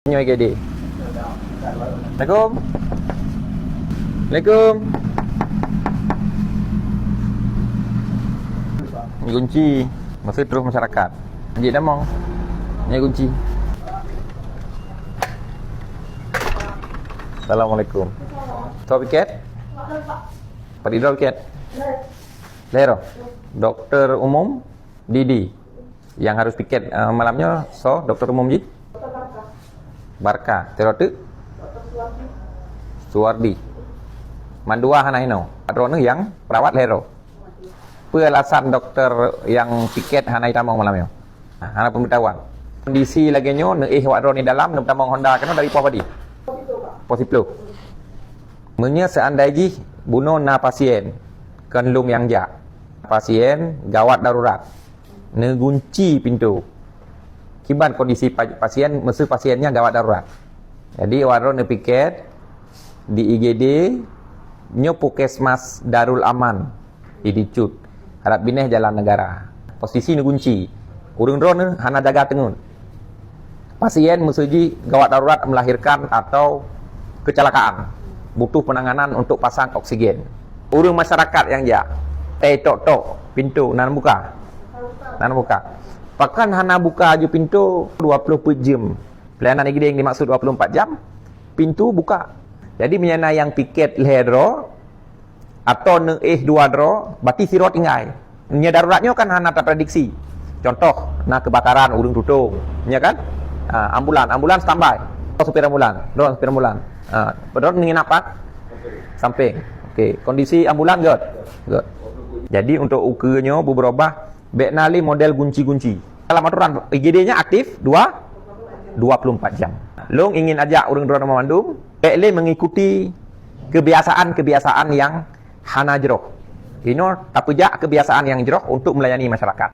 Nyoy gede. Assalamualaikum. Assalamualaikum. Ini kunci. Masih terus masyarakat. Haji Damong. Ini kunci. Assalamualaikum. Tahu piket? Pak Idol piket? Lero. Dokter umum Didi. Yang harus piket malamnya dokter umum Jid. Barka, Terotu, Suwardi, Mandua Hanaino, Adrone yang perawat Lero. Alasan dokter yang piket Hanai Tamong malamnya. Hana pemberitahuan. Kondisi lagi nyo Wadrone dalam Tamong Honda kena dari Pawadi. Posiplo. Menya seandainya bunuh na pasien kenlung yang jak. Pasien gawat darurat. Negunci pintu. Kiban kondisi pasien, mesti pasiennya gawat darurat. Jadi Wadrone piket di IGD nyo Puskesmas Darul Aman di Dicut harap bineh jalan negara. Posisi ni kunci. Urang drone hana jaga tengun. Pasien mesti gawat darurat melahirkan atau kecelakaan. Butuh penanganan untuk pasang oksigen. Urang masyarakat yang ja tok pintu nan buka. Nan buka. Bahkan hana buka aja pintu 24 jam. Pelayanan IGD yang dimaksud 24 jam, pintu buka. Jadi menyana yang piket lehero atau dua dro, berarti siro tinggal. Nya daruratnya kan hana terprediksi. Contoh, na kebakaran urung tutung, ya kan? Ambulan standby. Supir ambulan, supir ambulan. Pedot ingin apa? Samping. Okey, kondisi ambulan good. Jadi untuk ukurannya berubah. Beknali model kunci-kunci. Dalam aturan IGD-nya aktif 24 jam. Long ingin ajak orang drone memandung, Bekle mengikuti kebiasaan-kebiasaan yang hana jeroh. Ini tapi jak kebiasaan yang jeroh untuk melayani masyarakat.